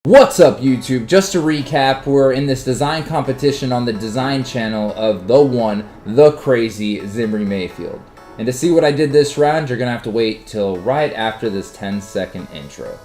What's up, YouTube? Just to recap, we're in this design competition on the design channel of the one, the crazy Zimri Mayfield. And to see what I did this round, you're gonna have to wait till right after this 10-second intro.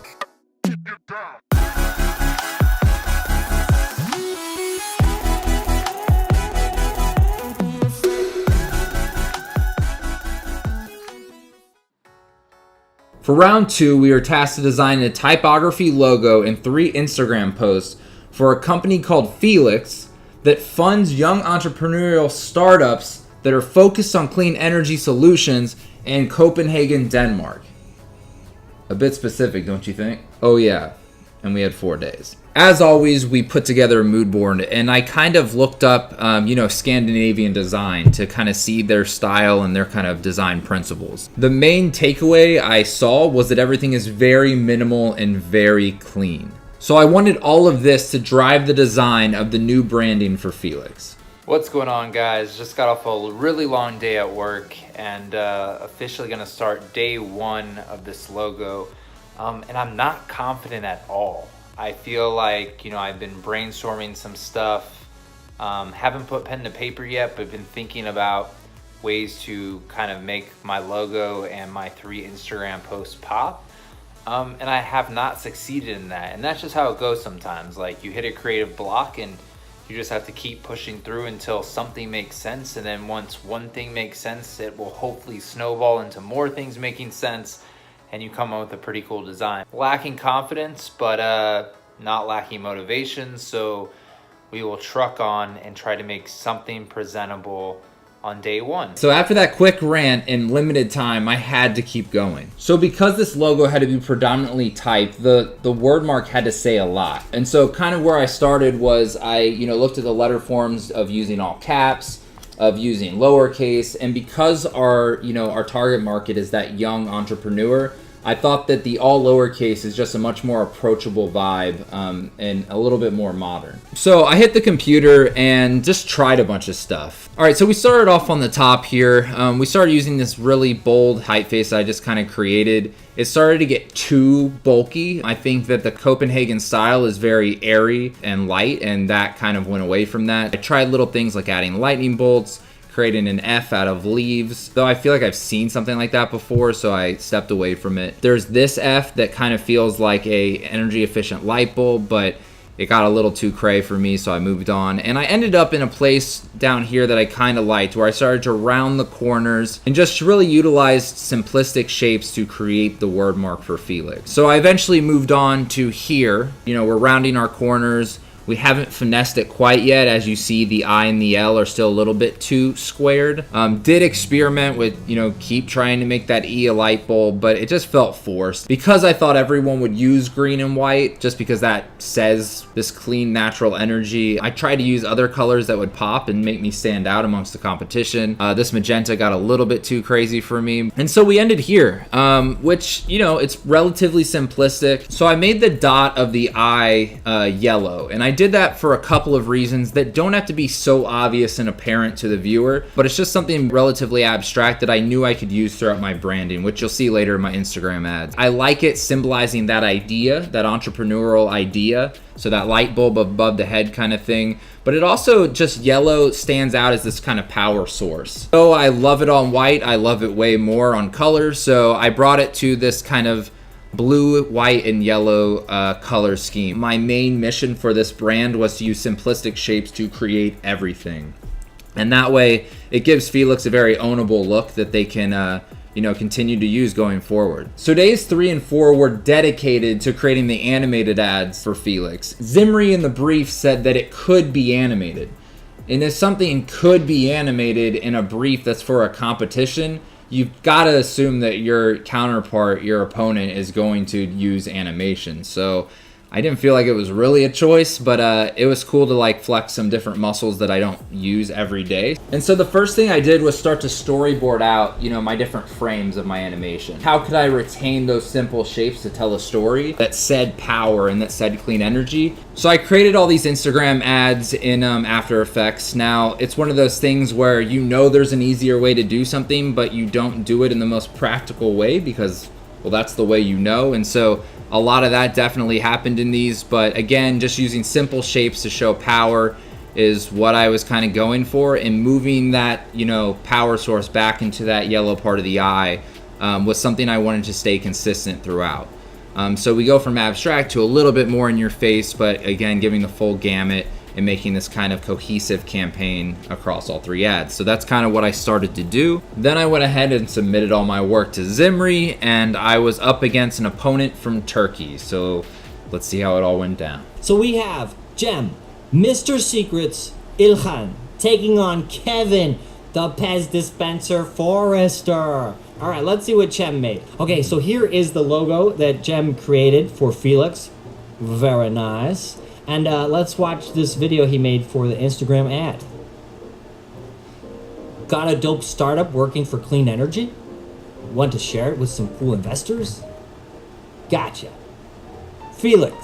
For round 2, we were tasked to design a typography logo and 3 Instagram posts for a company called Felix that funds young entrepreneurial startups that are focused on clean energy solutions in Copenhagen, Denmark. A bit specific, don't you think? Oh yeah, and we had 4 days. As always, we put together a mood board, and I kind of looked up, Scandinavian design to kind of see their style and their kind of design principles. The main takeaway I saw was that everything is very minimal and very clean. So I wanted all of this to drive the design of the new branding for Felix. What's going on, guys? Just got off a really long day at work and officially gonna start day 1 of this logo. And I'm not confident at all. I feel like, I've been brainstorming some stuff. Haven't put pen to paper yet, but been thinking about ways to kind of make my logo and my 3 Instagram posts pop. And I have not succeeded in that. And that's just how it goes sometimes. Like, you hit a creative block and you just have to keep pushing through until something makes sense. And then once one thing makes sense, it will hopefully snowball into more things making sense, and you come up with a pretty cool design. Lacking confidence, but not lacking motivation, so we will truck on and try to make something presentable on day 1. So after that quick rant in limited time, I had to keep going. So because this logo had to be predominantly typed, the word mark had to say a lot. And so kind of where I started was I looked at the letter forms of using all caps, of using lowercase, and because our target market is that young entrepreneur, I thought that the all lowercase is just a much more approachable vibe and a little bit more modern. So I hit the computer and just tried a bunch of stuff. All right, so we started off on the top here. We started using this really bold typeface I just kind of created. It started to get too bulky. I think that the Copenhagen style is very airy and light, and that kind of went away from that. I tried little things like adding lightning bolts, creating an F out of leaves, though I feel like I've seen something like that before, so I stepped away from it. There's this F that kind of feels like a energy efficient light bulb, but it got a little too cray for me, so I moved on. And I ended up in a place down here that I kind of liked, where I started to round the corners and just really utilized simplistic shapes to create the word mark for Felix. So I eventually moved on to here. We're rounding our corners. We haven't finessed it quite yet. As you see, the I and the L are still a little bit too squared. Did experiment with, keep trying to make that E a light bulb, but it just felt forced. Because I thought everyone would use green and white, just because that says this clean, natural energy, I tried to use other colors that would pop and make me stand out amongst the competition. This magenta got a little bit too crazy for me. And so we ended here, which, it's relatively simplistic. So I made the dot of the I yellow, and I did that for a couple of reasons that don't have to be so obvious and apparent to the viewer, but it's just something relatively abstract that I knew I could use throughout my branding, which you'll see later in my Instagram ads. I like it symbolizing that idea, that entrepreneurial idea, so that light bulb above the head kind of thing, but it also just yellow stands out as this kind of power source. So I love it on white, I love it way more on color, so I brought it to this kind of blue, white, and yellow color scheme. My main mission for this brand was to use simplistic shapes to create everything. And that way, it gives Felix a very ownable look that they can continue to use going forward. So days 3 and 4 were dedicated to creating the animated ads for Felix. Zimri in the brief said that it could be animated. And if something could be animated in a brief that's for a competition, you've got to assume that your counterpart, your opponent, is going to use animation. So I didn't feel like it was really a choice, but it was cool to flex some different muscles that I don't use every day. And so the first thing I did was start to storyboard out, my different frames of my animation. How could I retain those simple shapes to tell a story that said power and that said clean energy? So I created all these Instagram ads in After Effects. Now, it's one of those things where there's an easier way to do something, but you don't do it in the most practical way because, well, that's the way And so A lot of that definitely happened in these, but again, just using simple shapes to show power is what I was kind of going for, and moving that, you know, power source back into that yellow part of the eye was something I wanted to stay consistent throughout. So we go from abstract to a little bit more in your face, but again, giving the full gamut and making this kind of cohesive campaign across all 3 ads. So that's kind of what I started to do. Then I went ahead and submitted all my work to Zimri, and I was up against an opponent from Turkey. So let's see how it all went down. So we have Cem, Mr. Secrets, Ilhan, taking on Kevin, the Pez Dispenser Forester. All right, let's see what Cem made. Okay, so here is the logo that Cem created for Felix. Very nice. And let's watch this video he made for the Instagram ad. Got a dope startup working for clean energy? Want to share it with some cool investors? Gotcha. Felix,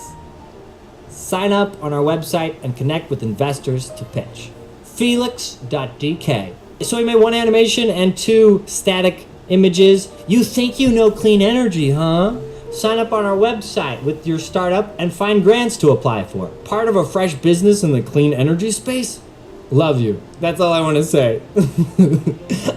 sign up on our website and connect with investors to pitch. Felix.dk. So he made 1 animation and 2 static images. You think you know clean energy, huh? Sign up on our website with your startup and find grants to apply for. Part of a fresh business in the clean energy space? Love you. That's all I want to say.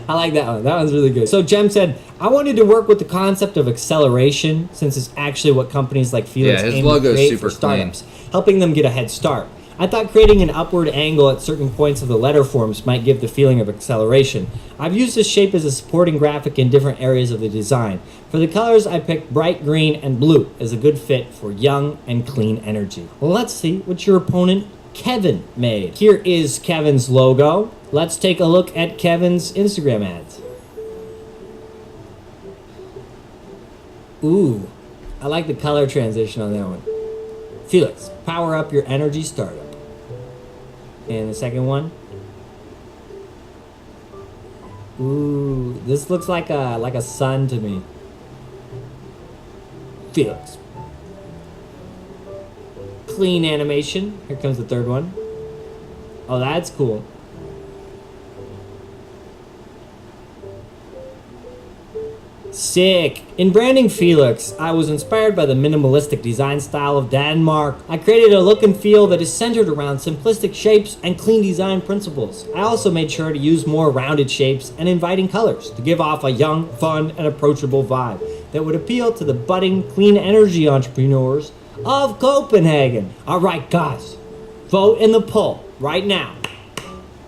I like that one. That one's really good. So Cem said, I wanted to work with the concept of acceleration, since it's actually what companies like Felix his aim to logo's create super for startups, helping them get a head start. I thought creating an upward angle at certain points of the letter forms might give the feeling of acceleration. I've used this shape as a supporting graphic in different areas of the design. For the colors, I picked bright green and blue as a good fit for young and clean energy. Well, let's see what your opponent Kevin made. Here is Kevin's logo. Let's take a look at Kevin's Instagram ads. Ooh, I like the color transition on that one. Felix, power up your energy startup. And the second one. Ooh, this looks like a sun to me. Felix. Clean animation. Here comes the third one. Oh, that's cool. Sick. In branding Felix, I was inspired by the minimalistic design style of Denmark. I created a look and feel that is centered around simplistic shapes and clean design principles. I also made sure to use more rounded shapes and inviting colors to give off a young, fun, and approachable vibe that would appeal to the budding clean energy entrepreneurs of Copenhagen. All right, guys, vote in the poll right now.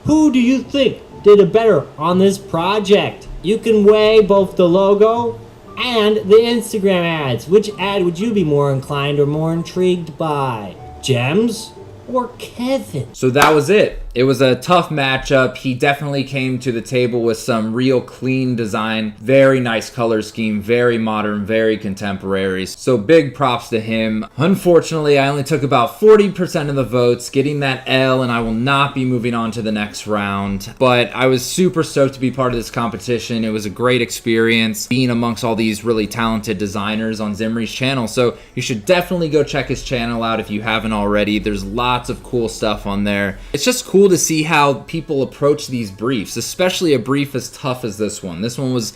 Who do you think did it better on this project? You can weigh both the logo and the Instagram ads. Which ad would you be more inclined or more intrigued by? Gems or Kevin? So that was it. It was a tough matchup. He definitely came to the table with some real clean design, very nice color scheme, very modern, very contemporary. So big props to him. Unfortunately, I only took about 40% of the votes, getting that L, and I will not be moving on to the next round. But I was super stoked to be part of this competition. It was a great experience being amongst all these really talented designers on Zimri's channel. So you should definitely go check his channel out if you haven't already. There's lots of cool stuff on there. It's just cool to see how people approach these briefs, especially a brief as tough as this one. This one was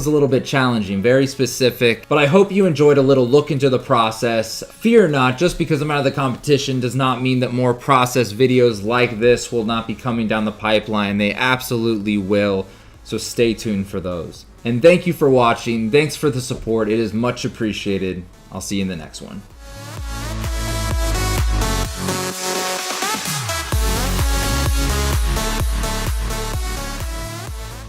a little bit challenging, very specific, but I hope you enjoyed a little look into the process. Fear not, just because I'm out of the competition does not mean that more process videos like this will not be coming down the pipeline. They absolutely will, so stay tuned for those. And thank you for watching. Thanks for the support. It is much appreciated. I'll see you in the next one.